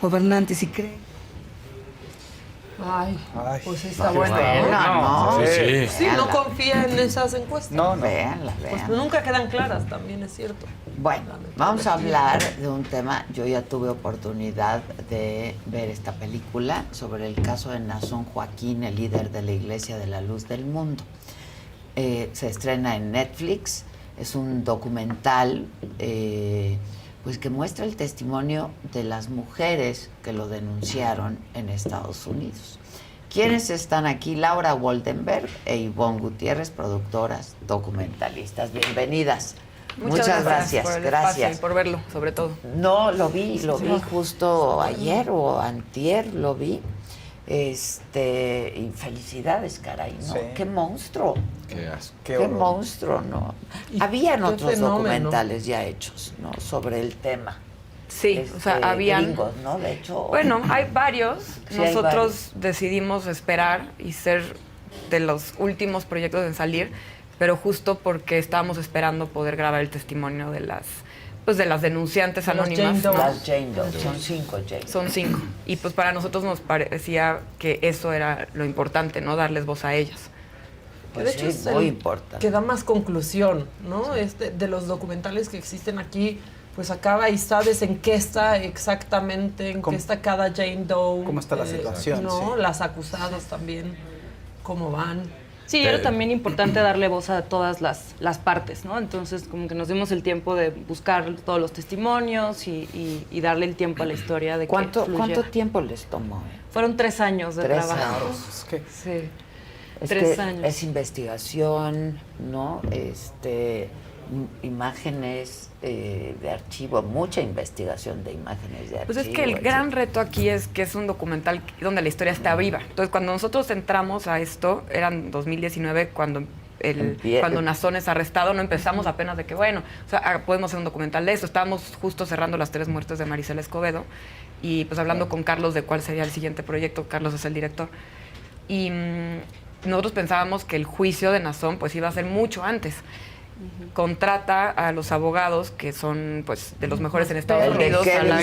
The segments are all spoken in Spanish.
gobernantes y creen. Ay, pues está bueno. bueno. Sí, no confía en esas encuestas. No. Véanla. Pues nunca quedan claras, también es cierto. Bueno, vamos a hablar de un tema. Yo ya tuve oportunidad de ver esta película sobre el caso de Nazón Joaquín, el líder de la Iglesia de la Luz del Mundo. Se estrena en Netflix. Es un documental pues que muestra el testimonio de las mujeres que lo denunciaron en Estados Unidos. ¿Quiénes están aquí? Laura Woldenberg e Ivonne Gutiérrez, productoras, documentalistas. Bienvenidas. Muchas gracias. Por el espacio y por verlo, sobre todo. No, lo vi justo ayer o antier, lo vi. Y felicidades, caray, ¿no? Sí. ¡Qué monstruo! Qué monstruo, ¿no? Habían otros fenómeno. documentales ya hechos, ¿no? Sobre el tema. Sí, o sea, habían... Gringos, ¿no? De hecho... Bueno, hay varios. Sí, hay Nosotros decidimos esperar y ser de los últimos proyectos en salir, pero justo porque estábamos esperando poder grabar el testimonio de las denunciantes anónimas. Las Jane Doe, son 5 Jane Doe. Son 5. Y pues para nosotros nos parecía que eso era lo importante, ¿no? Darles voz a ellas. Pues de hecho sí, es muy importante. que da más conclusión, ¿no? De los documentales que existen aquí, pues acaba y sabes en qué está exactamente, en qué está cada Jane Doe. ¿Cómo está la situación? ¿No? Sí. Las acusadas también, cómo van. Sí, era también importante darle voz a todas las partes, ¿no? Entonces, como que nos dimos el tiempo de buscar todos los testimonios y darle el tiempo a la historia de ¿Cuánto fluyera. tiempo les tomó? Fueron 3 años de 3 trabajo. años. Es que Sí. Es 3 que años. es investigación, ¿no? Imágenes de archivo, mucha investigación de imágenes de archivo. Pues es que el gran reto aquí es que es un documental donde la historia está viva. Entonces, cuando nosotros entramos a esto, eran 2019, cuando Nazón es arrestado, no empezamos apenas de que, bueno, o sea, podemos hacer un documental de eso. Estábamos justo cerrando las 3 muertes de Marisela Escobedo y pues hablando con Carlos de cuál sería el siguiente proyecto. Carlos es el director. Y nosotros pensábamos que el juicio de Nazón pues iba a ser mucho antes. Contrata a los abogados que son pues de los mejores en Estados Unidos, a la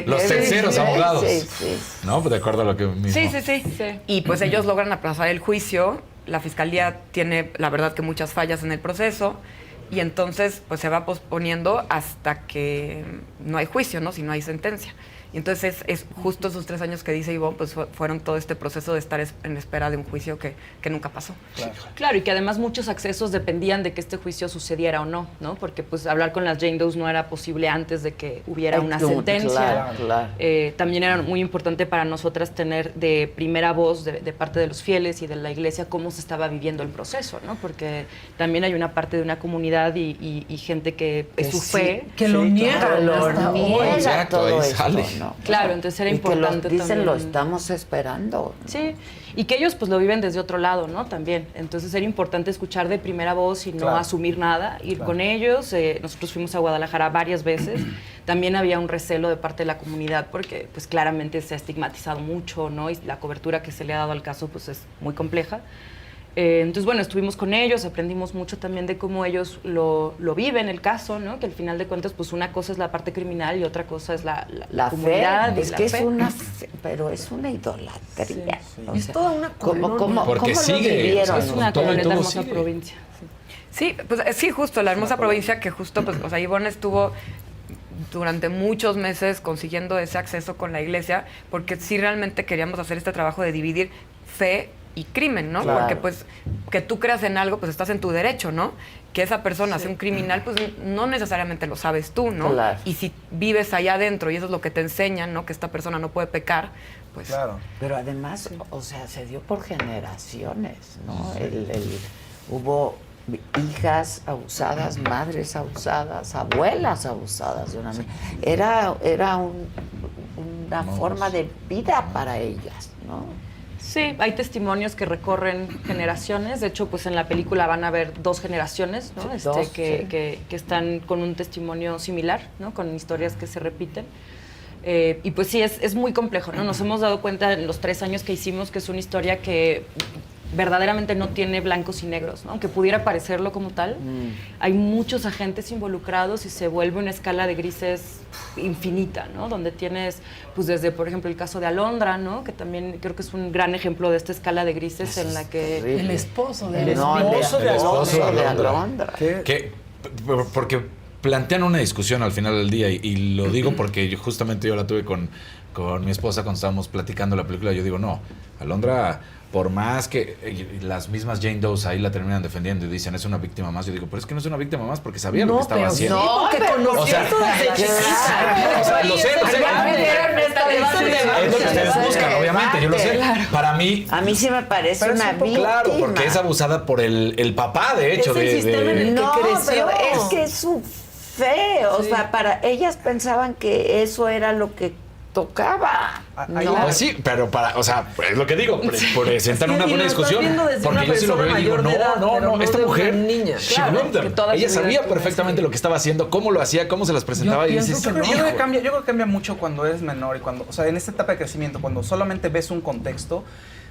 Los terceros abogados. Sí. No, pues de acuerdo a lo que mismo. Sí. Y pues ellos logran aplazar el juicio. La fiscalía tiene, la verdad, que muchas fallas en el proceso. Y entonces pues se va posponiendo hasta que no hay juicio, ¿no? Si no hay sentencia. Y entonces es justo esos 3 años que dice Ivonne, pues fueron todo este proceso de estar en espera de un juicio que nunca pasó. Claro, y que además muchos accesos dependían de que este juicio sucediera o no, ¿no? Porque pues hablar con las Jane Doe no era posible antes de que hubiera una sentencia. Claro. También era muy importante para nosotras tener de primera voz de parte de los fieles y de la iglesia cómo se estaba viviendo el proceso, ¿no? Porque también hay una parte de una comunidad y gente que es su fe. Que lo niegan. Exacto, todo ahí esto, sale. ¿no? Claro, entonces era Y importante que dicen, también. lo estamos esperando. Sí, y que ellos pues lo viven desde otro lado, ¿no? También. Entonces era importante escuchar de primera voz y no asumir nada, ir con ellos. Nosotros fuimos a Guadalajara varias veces. También había un recelo de parte de la comunidad porque pues claramente se ha estigmatizado mucho, ¿no? Y la cobertura que se le ha dado al caso pues es muy compleja. Entonces, bueno, estuvimos con ellos, aprendimos mucho también de cómo ellos lo viven el caso, ¿no? Que al final de cuentas, pues una cosa es la parte criminal y otra cosa es la comunidad. Fe, y es la que fe. es una fe, pero es una idolatría. Sí. O Es sea, toda una colonia. Porque ¿cómo lo sigue, vivieron? o sea, Es una todo y coloreta todo hermosa sigue. provincia. Sí. Sí, pues sí, justo, la hermosa provincia que justo, pues, o sea, Ivonne estuvo durante muchos meses consiguiendo ese acceso con la iglesia, porque sí realmente queríamos hacer este trabajo de dividir fe y crimen, ¿no? Claro. Porque pues que tú creas en algo, pues estás en tu derecho, ¿no? Que esa persona sea un criminal, pues no necesariamente lo sabes tú, ¿no? Claro. Y si vives allá adentro y eso es lo que te enseñan, ¿no? Que esta persona no puede pecar, pues... Claro. Pero además, o sea, se dio por generaciones, ¿no? Hubo hijas abusadas, madres abusadas, abuelas abusadas de una Era una forma de vida para ellas, ¿no? Sí, hay testimonios que recorren generaciones. De hecho, pues en la película van a ver 2 generaciones, ¿no? Que están con un testimonio similar, ¿no? Con historias que se repiten. Y pues sí, es muy complejo, ¿no? Nos hemos dado cuenta en los 3 años que hicimos que es una historia que verdaderamente no tiene blancos y negros, ¿no? Aunque pudiera parecerlo como tal, hay muchos agentes involucrados y se vuelve una escala de grises infinita, ¿no? Donde tienes, pues desde, por ejemplo, el caso de Alondra, ¿no? Que también creo que es un gran ejemplo de esta escala de grises en la que... El esposo de El esposo de Alondra. Porque plantean una discusión al final del día y lo digo porque justamente yo la tuve con mi esposa cuando estábamos platicando la película. Yo digo, no, Alondra, por más que las mismas Jane Doe ahí la terminan defendiendo y dicen es una víctima más, yo digo, pero es que no es una víctima más porque sabía lo que estaba haciendo. No, porque conoció desde chiquita. O sea, lo sé. Es lo que ustedes buscan, obviamente, yo lo sé. Para mí... A mí sí me parece una víctima. Claro, porque es abusada por el papá, de hecho. Es el sistema en el que creció. Pero es que es su fe. O sea, para ellas pensaban que eso era lo que tocaba. No, pues sí, pero o sea, es lo que digo, por sentar una buena discusión, porque yo sí lo veo y digo, no, esta mujer, niña. Ella sabía perfectamente lo que estaba haciendo, cómo lo hacía, cómo se las presentaba y dices, yo creo que cambia mucho cuando eres menor y cuando, o sea, en esta etapa de crecimiento, cuando solamente ves un contexto,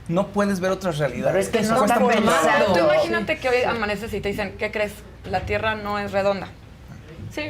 no puedes ver otras realidades. Pero es que no está pensando. Tú imagínate que hoy amaneces y te dicen, ¿qué crees? La Tierra no es redonda. Sí.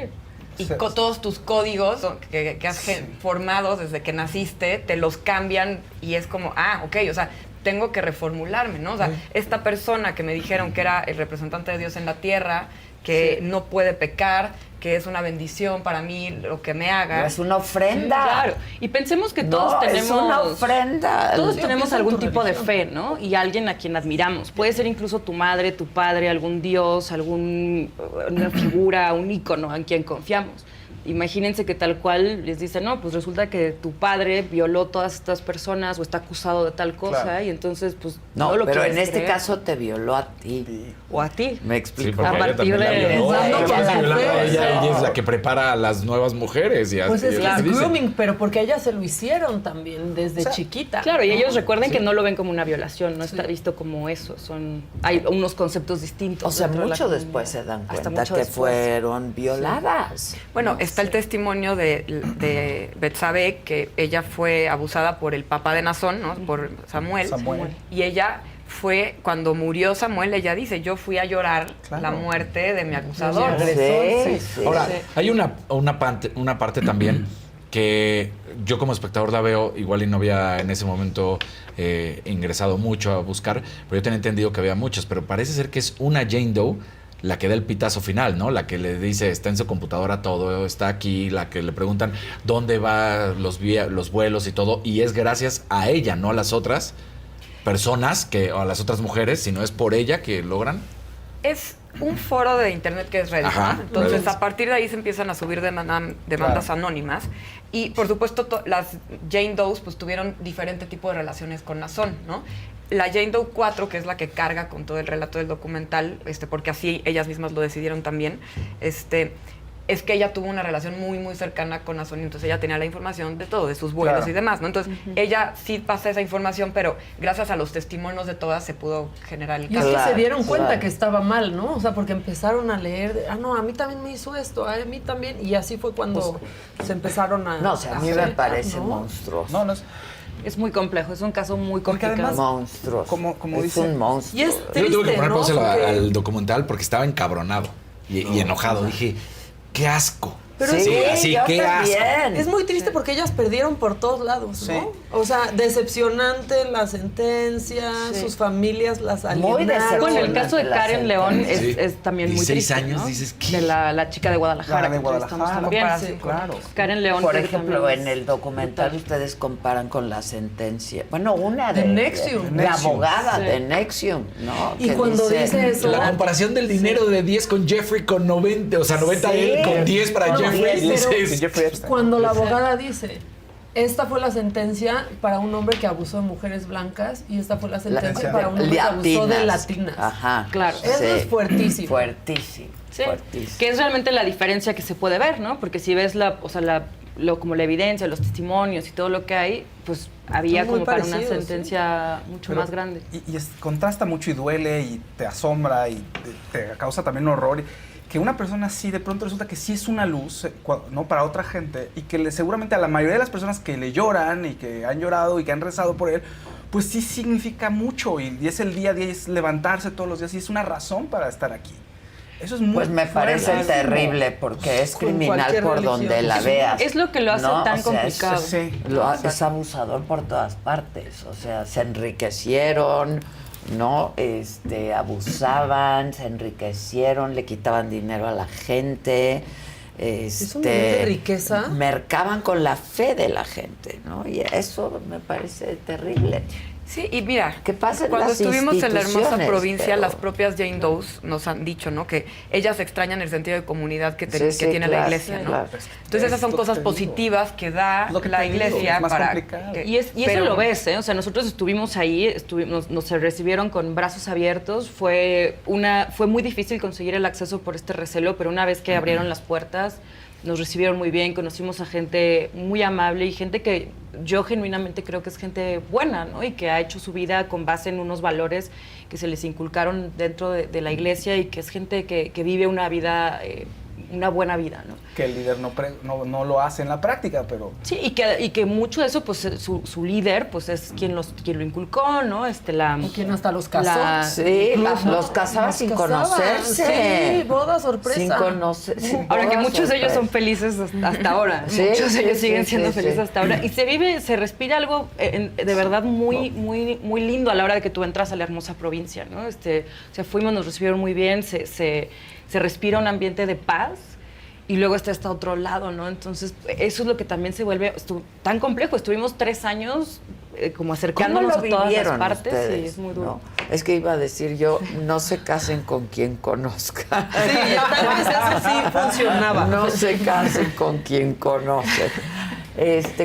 Y con todos tus códigos que has formado desde que naciste, te los cambian y es como, ok, o sea, tengo que reformularme, ¿no? O sea, esta persona que me dijeron que era el representante de Dios en la tierra, que no puede pecar, que es una bendición para mí lo que me haga. Es una ofrenda. Sí, claro. Y pensemos que todos tenemos... es una ofrenda. Todos tenemos algún tipo de fe, ¿no? Y alguien a quien admiramos. Puede ser incluso tu madre, tu padre, algún dios, una figura, un ícono en quien confiamos. Imagínense que tal cual les dicen, no, pues resulta que tu padre violó todas estas personas o está acusado de tal cosa, y entonces, pues, no lo pero en este caso te violó a ti. O a ti. Me explico. Sí, a partir de... Ella es la que prepara a las nuevas mujeres. Pues es que es grooming, pero porque a ella se lo hicieron también desde chiquita. Claro, y ellos recuerden que no lo ven como una violación, no está visto como eso. Hay unos conceptos distintos. O sea, mucho después se dan cuenta que fueron violadas. Bueno, está el testimonio de Betsabe, que ella fue abusada por el papá de Nazón, ¿no? Por Samuel. Y ella fue, cuando murió Samuel, ella dice, yo fui a llorar la muerte de mi acusador. Ahora, hay una parte también que yo como espectador la veo, igual y no había en ese momento ingresado mucho a buscar, pero yo tenía entendido que había muchos, pero parece ser que es una Jane Doe la que da el pitazo final, ¿no? La que le dice, está en su computadora todo, está aquí, la que le preguntan dónde va los vuelos y todo, y es gracias a ella, no a las otras personas, o a las otras mujeres, sino es por ella que logran. Es un foro de internet que es Reddit. Entonces, Reddit. A partir de ahí se empiezan a subir demandas anónimas. Y, por supuesto, las Jane Does pues tuvieron diferente tipo de relaciones con Nazón, ¿no? La Jane Doe 4, que es la que carga con todo el relato del documental, porque así ellas mismas lo decidieron también, es que ella tuvo una relación muy, muy cercana con Nazón, entonces ella tenía la información de todo, de sus vuelos y demás, ¿no? Entonces, ella sí pasa esa información, pero gracias a los testimonios de todas se pudo generar el caso. Y es que se dieron cuenta que estaba mal, ¿no? O sea, porque empezaron a leer, no, a mí también me hizo esto, a mí también, y así fue cuando se empezaron a... No, o sea, a mí me parece monstruoso. Es muy complejo, es un caso muy complicado. Además, monstruoso. Como es dice, un monstruo. Y es triste, yo tuve que poner pausa porque... al documental porque estaba encabronado y enojado. Dije, qué asco. Pero así, qué asco. Es muy triste porque ellas perdieron por todos lados, ¿no? O sea, decepcionante la sentencia, sus familias las alienaron. Bueno, el caso de Karen León es también muy triste, 16 años, ¿no? dices, ¿qué? De la chica de Guadalajara. También. Claro. Karen León. Por ejemplo, en el documental ustedes comparan con la sentencia. Bueno, una de Nexium. La abogada de Nexium, ¿no? Y cuando dice eso... La comparación del dinero de 10 con Jeffrey con 90, o sea, 90 él con 10 para Jeffrey. Cuando la abogada dice, esta fue la sentencia para un hombre que abusó de mujeres blancas y esta fue la sentencia para un hombre que abusó de latinas. Ajá. Claro. Eso es fuertísimo. Fuertísimo. Sí. Que es realmente la diferencia que se puede ver, ¿no? Porque si ves como la evidencia, los testimonios y todo lo que hay, pues había como para una sentencia mucho más grande. Y contrasta mucho y duele y te asombra y te causa también horror. Que una persona así de pronto resulta que sí es una luz, ¿no? Para otra gente, y que seguramente a la mayoría de las personas que le lloran y que han llorado y que han rezado por él, pues sí significa mucho y es el día a día, es levantarse todos los días y es una razón para estar aquí. Eso es muy Pues me parece terrible porque es criminal por religión. Donde la veas. Es lo que lo hace tan complicado. Es abusador por todas partes. O sea, se enriquecieron, ¿no? Abusaban, se enriquecieron, le quitaban dinero a la gente. Es un nivel de riqueza. Mercaban con la fe de la gente, ¿no? Y eso me parece terrible. Sí, y mira, ¿qué pasa en cuando las estuvimos en la hermosa provincia, pero... las propias Jane Does nos han dicho, ¿no? Que ellas extrañan el sentido de comunidad que tiene la iglesia, ¿no? Claro. Entonces esas son cosas positivas que da la iglesia para... Y eso lo ves, ¿eh? O sea, nosotros estuvimos ahí, nos recibieron con brazos abiertos, fue muy difícil conseguir el acceso por este recelo, pero una vez que abrieron las puertas, nos recibieron muy bien, conocimos a gente muy amable y gente que yo genuinamente creo que es gente buena, ¿no? Y que ha hecho su vida con base en unos valores que se les inculcaron dentro de la iglesia y que es gente que vive una vida, una buena vida, ¿no? Que el líder no lo hace en la práctica, pero... Sí, y que mucho de eso, pues su líder, pues es quien lo inculcó, ¿no? Quien hasta los casó. Los casaba sin conocerse. Sí, boda sorpresa. Sin conocerse. Ahora que muchos de ellos son felices hasta ahora. ¿Sí? Muchos de ellos siguen siendo felices hasta ahora. Y se respira algo de verdad muy, muy, muy lindo a la hora de que tú entras a la hermosa provincia, ¿no? O sea, nos recibieron muy bien, se respira un ambiente de paz. Y luego está este otro lado, ¿no? Entonces, eso es lo que también se vuelve tan complejo. Estuvimos 3 años como acercándonos a todas las partes. Ustedes? Y es muy duro. No, es que iba a decir yo, no se casen con quien conozcan. Sí, tal vez eso sí funcionaba. No se casen con quien conocen.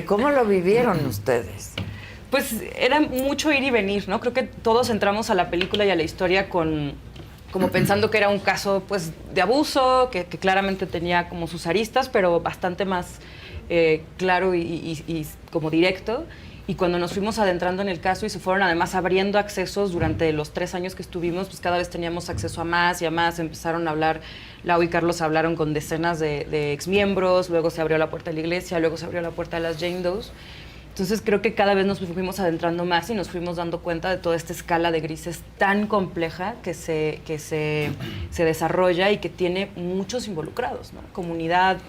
¿Cómo lo vivieron ustedes? Pues era mucho ir y venir, ¿no? Creo que todos entramos a la película y a la historia como pensando que era un caso pues de abuso, que claramente tenía como sus aristas, pero bastante más claro y como directo. Y cuando nos fuimos adentrando en el caso y se fueron además abriendo accesos durante los 3 años que estuvimos, pues cada vez teníamos acceso a más y a más. Empezaron a hablar, Lau y Carlos hablaron con decenas de exmiembros, luego se abrió la puerta de la iglesia, luego se abrió la puerta de las Jane Does. Entonces creo que cada vez nos fuimos adentrando más y nos fuimos dando cuenta de toda esta escala de grises tan compleja que se desarrolla y que tiene muchos involucrados, ¿no? Comunidad,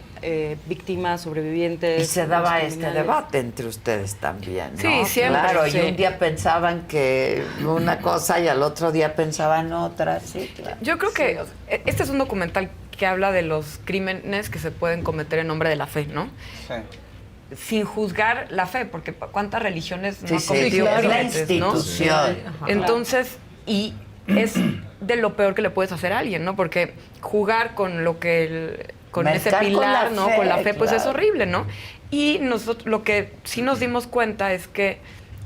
víctimas, sobrevivientes. Y se daba este debate entre ustedes también, ¿no? Sí, siempre. Claro, sí. Y un día pensaban que una cosa y al otro día pensaban otra, sí, claro. Yo creo que este es un documental que habla de los crímenes que se pueden cometer en nombre de la fe, ¿no? Sí. Sin juzgar la fe, porque ¿cuántas religiones no han cometido crímenes, la institución, ¿no? Entonces, y es de lo peor que le puedes hacer a alguien, ¿no? Porque jugar con lo que con ese pilar, ¿no? Con la fe, pues es horrible, ¿no? Y nosotros lo que sí nos dimos cuenta es que,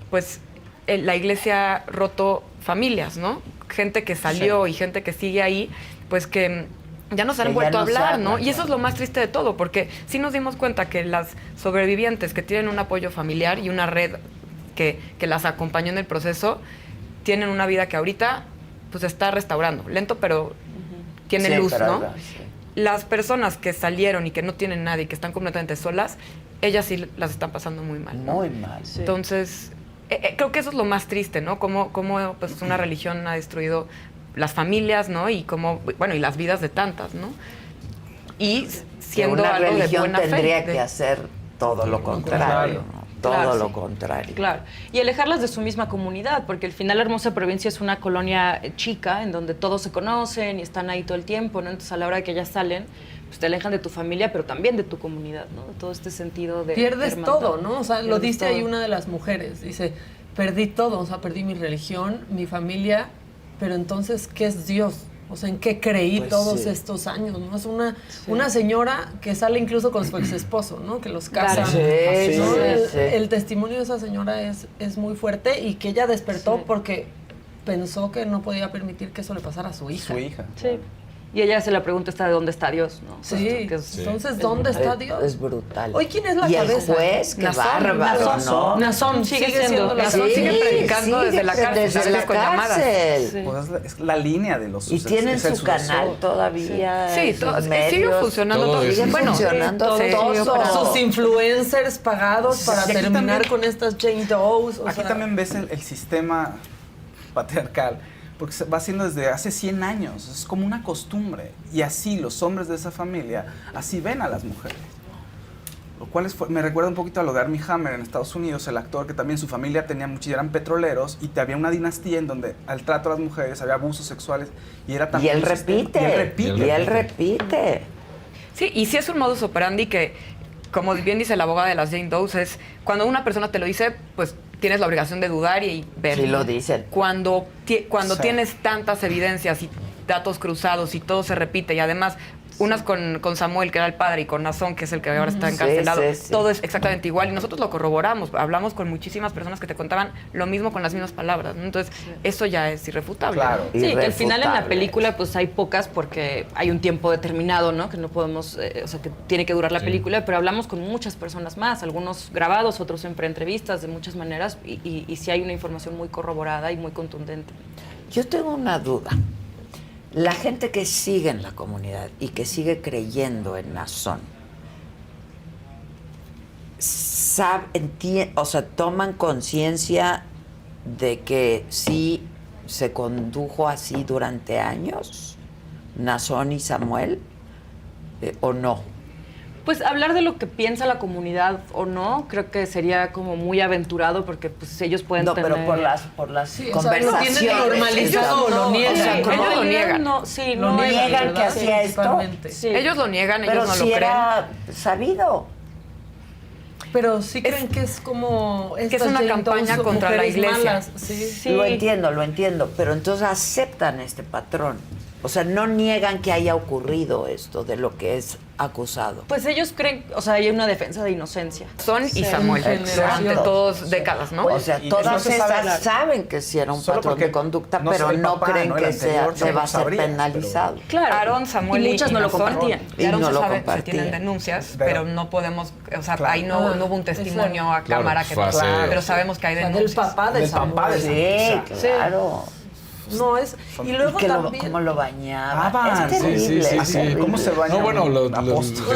pues, la iglesia ha roto familias, ¿no? Gente que salió y gente que sigue ahí, pues que ya no se han vuelto a hablar, ¿no? Y eso es lo más triste de todo, porque sí nos dimos cuenta que las sobrevivientes que tienen un apoyo familiar y una red que las acompañó en el proceso, tienen una vida que ahorita pues está restaurando, lento, pero tiene luz, ¿no? Las personas que salieron y que no tienen nadie, que están completamente solas, ellas sí las están pasando muy mal, ¿no? Muy mal. Sí. Entonces, creo que eso es lo más triste, ¿no? Cómo pues una religión ha destruido las familias, ¿no? Y cómo, bueno, y las vidas de tantas, ¿no? Y siendo una algo religión de buena tendría fe, que hacer todo lo contrario, ¿no? Todo lo contrario. Claro. Y alejarlas de su misma comunidad, porque al final la hermosa provincia es una colonia chica en donde todos se conocen y están ahí todo el tiempo, ¿no? Entonces a la hora de que ellas salen, pues te alejan de tu familia, pero también de tu comunidad, ¿no? De todo este sentido de pierdes hermandad. todo, ¿no? O sea, lo dice ahí una de las mujeres, dice, perdí todo, o sea, perdí mi religión, mi familia, pero entonces, ¿qué es Dios? O sea, ¿en qué creí todos estos años? ¿No? Es una señora que sale incluso con su ex esposo, ¿no? Que los casa. Claro. ¿no? El testimonio de esa señora es muy fuerte y que ella despertó porque pensó que no podía permitir que eso le pasara a su hija. Su hija. Sí. Y ella se la pregunta esta de dónde está Dios, ¿no? Sí, entonces, ¿dónde está Dios? Es brutal. Hoy, ¿quién es la y cabeza? El juez, qué bárbaro, ¿no? Nazón sigue siendo la Nazón sigue predicando desde la cárcel. Desde la cárcel. Sí. Pues es la línea de los sucesos. Y tienen su canal todavía. Sí, sigue funcionando todo. Sigue funcionando todo. Sus influencers pagados para terminar también, con estas Jane Does. Aquí también ves el sistema patriarcal. Porque se va haciendo desde hace 100 años, es como una costumbre. Y así los hombres de esa familia, así ven a las mujeres. Lo cual me recuerda un poquito a lo de Armie Hammer en Estados Unidos, el actor que también su familia tenía eran petroleros y había una dinastía en donde al trato a las mujeres había abusos sexuales y era también... Y él repite. Sí, y sí es un modus operandi que, como bien dice la abogada de las Jane Does, es cuando una persona te lo dice, pues tienes la obligación de dudar y ver. Sí lo dicen. Cuando tienes tantas evidencias y datos cruzados y todo se repite y además unas con Samuel, que era el padre, y con Nazón, que es el que ahora está encarcelado, todo es exactamente igual y nosotros lo corroboramos, hablamos con muchísimas personas que te contaban lo mismo con las mismas palabras, ¿no? Entonces eso ya es irrefutable. Claro. ¿no? Sí, que al final en la película pues hay pocas porque hay un tiempo determinado, ¿no? Que no podemos, o sea, que tiene que durar la película, pero hablamos con muchas personas más, algunos grabados, otros en preentrevistas, de muchas maneras, y sí hay una información muy corroborada y muy contundente. Yo tengo una duda. La gente que sigue en la comunidad y que sigue creyendo en Nazón, toman conciencia de que sí se condujo así durante años, Nazón y Samuel, o no. Pues hablar de lo que piensa la comunidad o no, creo que sería como muy aventurado porque pues ellos pueden tener... No, pero por las conversaciones. O sea, lo tienen normalizado o lo niegan. O sea, ellos lo niegan. No, sí, lo niegan que hacía esto. Sí. Ellos lo niegan, ellos no si lo creen. Era sabido. Pero sí creen que es como... Que es una campaña contra la iglesia. Sí. Lo entiendo, pero entonces aceptan este patrón. O sea, no niegan que haya ocurrido esto de lo que es acusado. Pues ellos creen, o sea, hay una defensa de inocencia. Son y Samuel, durante todas décadas, ¿no? O sea, todas esas saben que sí era un patrón de conducta, pero no creen que se va a ser penalizado. Claro. Aarón, Samuel y muchas no lo compartían. Y Aarón se tienen denuncias, pero no podemos, o sea, ahí no hubo un testimonio a cámara que pero sabemos que hay denuncias. Del papá de Samuel. Sí, claro. No es. Y luego también. ¿Cómo lo bañaban? Es terrible. Sí. ¿Cómo se baña? No, bueno,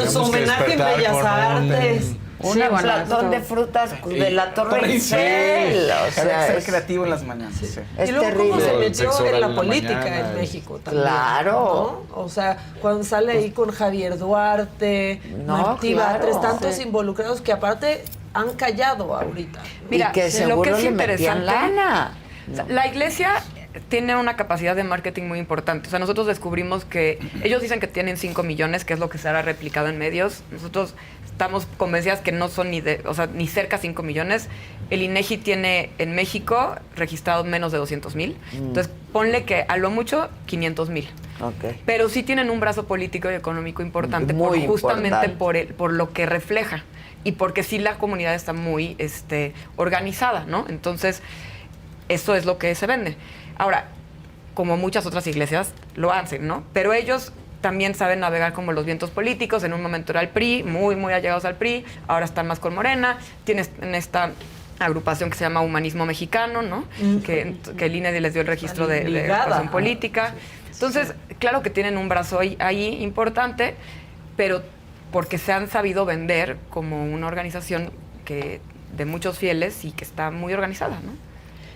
su homenaje en Bellas Artes. Un platón de frutas de la Torre Eiffel. O sea, ser creativo en las mañanas. Sí. Es y luego terrible. cómo se metió en la en política mañana, en México también. Claro. ¿no? O sea, cuando sale ahí con Javier Duarte, Martí Batres, tantos involucrados que aparte han callado ahorita. Mira, y que seguro lo que es le metían interesante, lana. La iglesia tiene una capacidad de marketing muy importante. O sea, nosotros descubrimos que ellos dicen que tienen 5 millones, que es lo que se ha replicado en medios. Nosotros estamos convencidas que no son ni cerca 5 millones. El INEGI tiene en México registrado menos de 200,000. Entonces, ponle que a lo mucho 500,000. Okay. Pero sí tienen un brazo político y económico importante, justamente por lo que refleja y porque sí la comunidad está muy organizada, ¿no? Entonces, eso es lo que se vende. Ahora, como muchas otras iglesias lo hacen, ¿no? Pero ellos también saben navegar como los vientos políticos. En un momento era el PRI, muy, muy allegados al PRI. Ahora están más con Morena. Tienes en esta agrupación que se llama Humanismo Mexicano, ¿no? Que el INE les dio el registro de agrupación política. Entonces, claro que tienen un brazo ahí importante, pero porque se han sabido vender como una organización de muchos fieles y que está muy organizada, ¿no?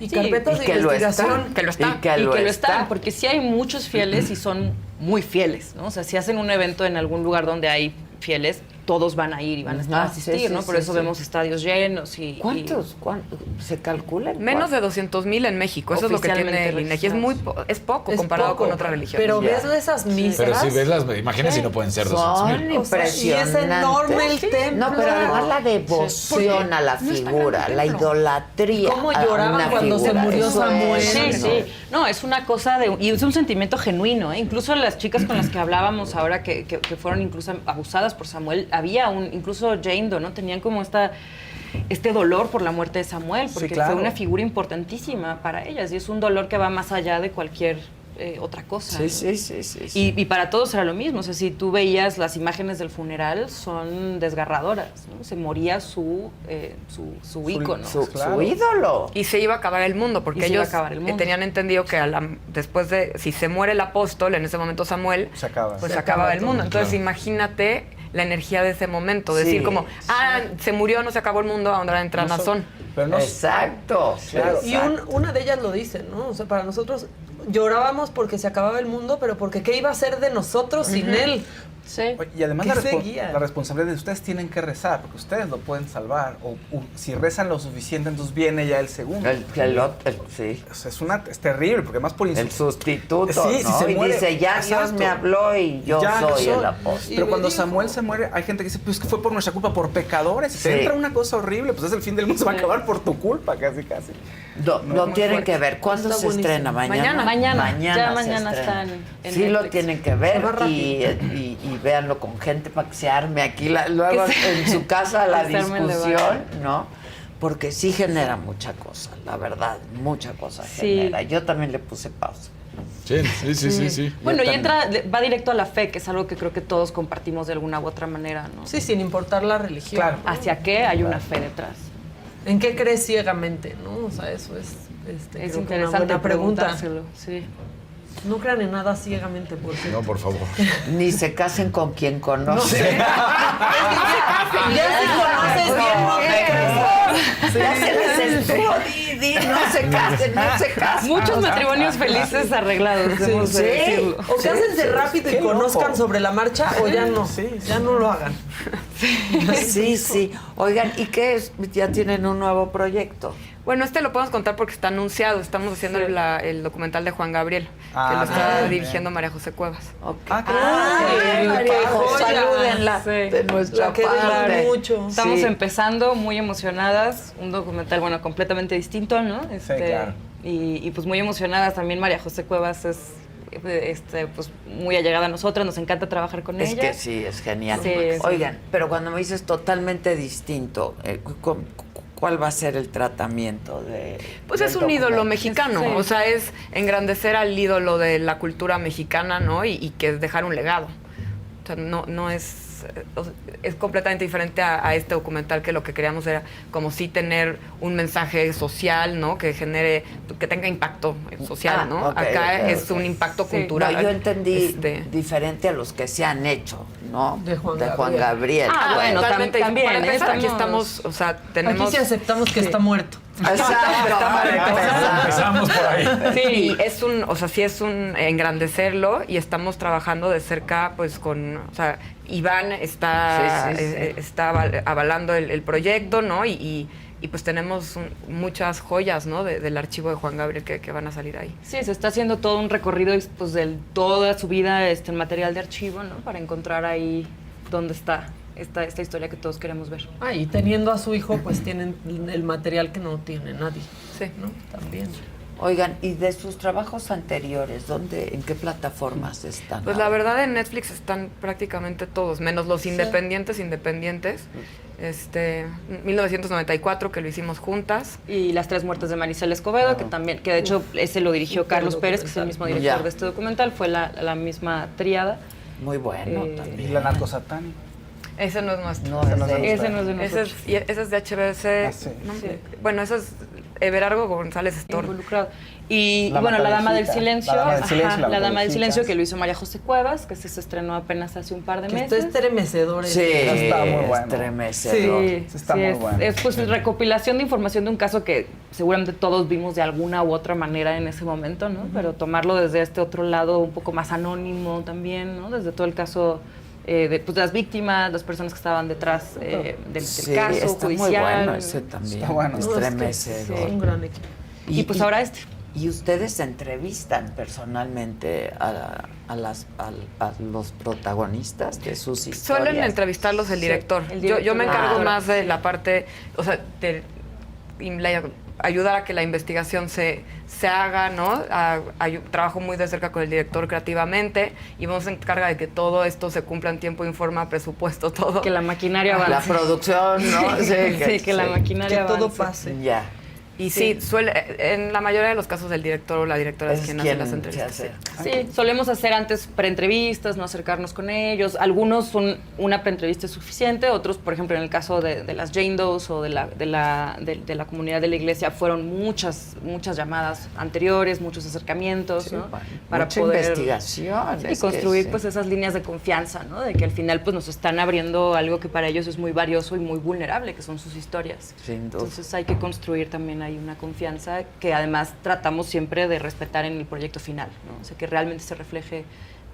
Y carpetas de investigación que lo están. Y que lo están, porque sí hay muchos fieles y son muy fieles, ¿no? O sea, si hacen un evento en algún lugar donde hay fieles, todos van a ir y van a asistir, ¿no? Por eso vemos estadios llenos y... ¿Cuántos se calculan? Menos de 200,000 en México. Eso es lo que tiene el INEGI. Es poco comparado con otra religión. Pero ves esas misas... Pero si ves las imágenes y no pueden ser 200,000. Impresionantes. Y es enorme el templo. No, pero además la devoción a la figura, la idolatría. ¿Cómo lloraban cuando se murió Samuel? Sí. No, es una cosa y es un sentimiento genuino, ¿eh? Incluso las chicas con las que hablábamos ahora que fueron incluso abusadas por Samuel, había incluso Jane Doe, ¿no? Tenían como este dolor por la muerte de Samuel, porque fue una figura importantísima para ellas y es un dolor que va más allá de cualquier otra cosa. Sí. Y para todos era lo mismo. O sea, si tú veías las imágenes del funeral, son desgarradoras, ¿no? Se moría su ícono. Su ídolo. Y se iba a acabar el mundo, porque ellos tenían entendido que después de, si se muere el apóstol, en ese momento Samuel, se acababa el mundo. Entonces imagínate la energía de ese momento, decir como, se murió, no se acabó el mundo, ahora entra Nazón. Exacto. Claro. Y una de ellas lo dice, ¿no? O sea, para nosotros llorábamos porque se acababa el mundo, pero porque ¿qué iba a ser de nosotros sin él? Sí. Y además la responsabilidad de ustedes tienen que rezar, porque ustedes lo pueden salvar. O si rezan lo suficiente, entonces viene ya el segundo. Sí. O sea, es terrible, porque además por el sustituto, sí, ¿no? Si se muere, dice, Dios me habló y yo soy el apóstol. Pero cuando Samuel se muere, hay gente que dice, pues que fue por nuestra culpa, por pecadores. Si te entra una cosa horrible, pues es el fin del mundo, se va a acabar por tu culpa, casi. No tienen que ver. ¿Cuándo se estrena? ¿Mañana? Mañana están en sí, lo tienen que ver y véanlo con gente para que se arme aquí luego en su casa la discusión, ¿no? Porque sí genera mucha cosa, la verdad, mucha cosa genera. Yo también le puse pausa. Sí. Bueno, va directo a la fe, que es algo que creo que todos compartimos de alguna u otra manera, ¿no? Sí, sin importar la religión. Claro. ¿no? ¿Hacia qué hay una fe detrás? ¿En qué crees ciegamente, no? O sea, eso es interesante una buena pregunta. Sí. No crean en nada ciegamente, por cierto. No, por favor. Ni se casen con quien conocen. Ya si conoces bien, Ya se les estuvo, no se casen. Muchos matrimonios felices arreglados, debemos de decirlo. O cásense rápido y conozcan sobre la marcha, o ya no. Ya no lo hagan. Sí. Oigan, ¿y qué es? ¿Ya tienen un nuevo proyecto? Bueno, lo podemos contar porque está anunciado. Estamos haciendo el documental de Juan Gabriel, que lo está dirigiendo María José Cuevas. María José, salúdenla de nuestra parte. Mucho. Estamos empezando, muy emocionadas. Un documental, completamente distinto, ¿no? Claro. Y pues muy emocionadas. También María José Cuevas es pues muy allegada a nosotras, nos encanta trabajar con ella. Es que sí, es genial. Sí. Oigan, pero cuando me dices totalmente distinto, ¿cuál va a ser el tratamiento de...? Pues es un ídolo mexicano, o sea, es engrandecer al ídolo de la cultura mexicana, ¿no? Y que es dejar un legado. O sea, no es completamente diferente a este documental, que lo que queríamos era como sí tener un mensaje social, ¿no? Que tenga impacto social, ¿no? Acá es un impacto cultural. No, yo entendí diferente a los que se han hecho, ¿no? De Juan Gabriel. Bueno, también. Para empezar, aquí estamos, o sea, tenemos... Aquí sí aceptamos que está muerto. Empezamos por ahí. Sí, sí es un engrandecerlo, y estamos trabajando de cerca, pues, o sea, Iván está avalando el proyecto, ¿no? Y pues tenemos muchas joyas, ¿no? Del archivo de Juan Gabriel que van a salir ahí. Sí, se está haciendo todo un recorrido, pues, de toda su vida, el material de archivo, ¿no? Para encontrar ahí dónde está esta historia que todos queremos ver. Y teniendo a su hijo, pues tienen el material que no tiene nadie. Sí. ¿No? También. Oigan, ¿y de sus trabajos anteriores, en qué plataformas están? Pues la verdad, en Netflix están prácticamente todos, menos los independientes. 1994, que lo hicimos juntas. Y Las Tres Muertes de Maricela Escobedo, que de hecho ese lo dirigió Carlos Pérez, que es el mismo director de este documental, fue la misma tríada. Muy bueno también. Y La Narcosatánica. Ese no es nuestro. Ese no es de nosotros. Ese es de HBS. Bueno, ese es Everardo González Storr. Involucrado. Y La Dama del Silencio. La Dama del Silencio, que lo hizo María José Cuevas, que se estrenó apenas hace un par de meses. Esto es estremecedor. Sí, está muy bueno. Estremecedor. Sí, está muy bueno. Es pues recopilación de información de un caso que seguramente todos vimos de alguna u otra manera en ese momento, ¿no? Pero tomarlo desde este otro lado un poco más anónimo también, ¿no? Desde todo el caso de las víctimas, las personas que estaban detrás del caso está judicial. Muy bueno ese también. Está bueno. Estremecedor. Es un gran equipo. Y pues ahora ¿Y ustedes entrevistan personalmente a los protagonistas de sus historias? Suelen entrevistarlos el director. Yo me encargo más de la parte, o sea, ayudar a que la investigación se haga, ¿no? Trabajo muy de cerca con el director creativamente, y vamos a encargar de que todo esto se cumpla en tiempo y forma, presupuesto, todo. Que la maquinaria avance. La producción, ¿no? Que la maquinaria avance. Que todo pase. Ya. Y sí, en la mayoría de los casos el director o la directora es quien hace las entrevistas. Sí, solemos hacer antes preentrevistas, no acercarnos con ellos. Algunos son una preentrevista es suficiente, otros, por ejemplo, en el caso de las Jane Does o de la comunidad de la iglesia, fueron muchas llamadas anteriores, muchos acercamientos, ¿no? Para mucha poder investigación. Y construir pues esas líneas de confianza, ¿no? De que al final pues nos están abriendo algo que para ellos es muy valioso y muy vulnerable, que son sus historias. Sin duda. Entonces hay que construir también ahí una confianza que además tratamos siempre de respetar en el proyecto final, ¿no? O sea, que realmente se refleje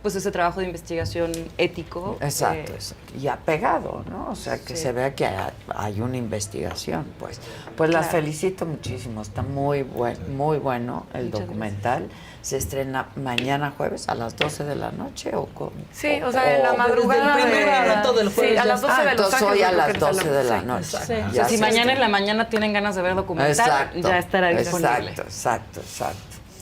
pues ese trabajo de investigación ético. Exacto. Y apegado, ¿no? O sea, que se vea que hay una investigación, pues. Pues las felicito muchísimo, está muy bueno el documental. Gracias. Se estrena mañana jueves a las 12 de la noche o con... Sí, o sea, en la madrugada. Desde el primer rato del jueves. Sí, a las 12 de Los Ángeles. Hoy a las 12 de la noche. Sí. O sea, si mañana en la mañana tienen ganas de ver documental, ya estará disponible. Exacto.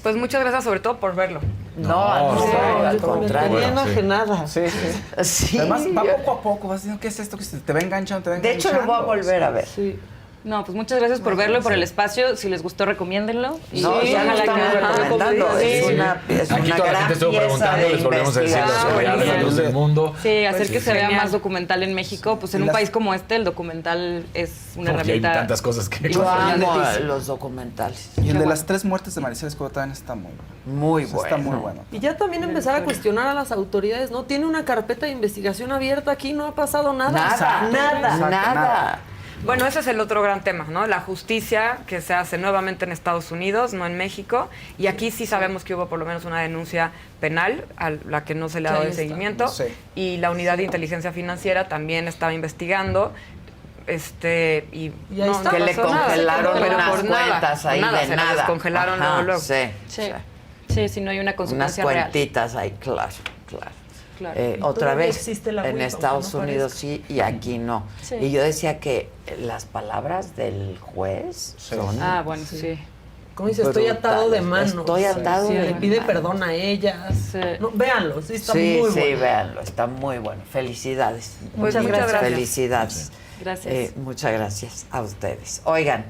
Pues muchas gracias sobre todo por verlo. No, al contrario. Bien enajenada. Sí. Además, va poco a poco, vas diciendo, ¿qué es esto? ¿Te va enganchando? De hecho, lo voy a volver a ver. Sí. No, pues muchas gracias por verlo y por el espacio. Si les gustó, recomiéndenlo. No, ya lo estamos recomendando. Es una Aquí toda la gente estuvo preguntando, les volvemos a decir la seguridad de la luz del mundo. Sí, hacer que se vea más documental en México. Pues en un país como este, el documental es una herramienta. Hay tantas cosas que... Yo amo los documentales. Y el de las 3 muertes de Maricela Escobedo también está muy bueno. Está muy bueno. Y ya también empezar a cuestionar a las autoridades, ¿no? Tiene una carpeta de investigación abierta aquí, no ha pasado nada. Nada. Bueno, ese es el otro gran tema, ¿no? La justicia que se hace nuevamente en Estados Unidos, no en México. Y aquí sí sabemos que hubo por lo menos una denuncia penal a la que no se le ha dado el seguimiento. Sí. Y la unidad de inteligencia financiera también estaba investigando. Y no, que le congelaron unas cuentas ahí de nada. Se le descongelaron luego. Sí, si no hay una consecuencia unas real. cuentitas ahí, claro. Otra vez en Estados Unidos sí y aquí no. Sí. Y yo decía que las palabras del juez son... bueno, sí. Como dice, estoy atado de manos. Estoy atado de manos. Le pide perdón a ellas. Sí. No, véanlo, está muy bueno. Sí, véanlo, está muy bueno. Felicidades. Pues muchas gracias. Felicidades. Gracias. Muchas gracias a ustedes. Oigan,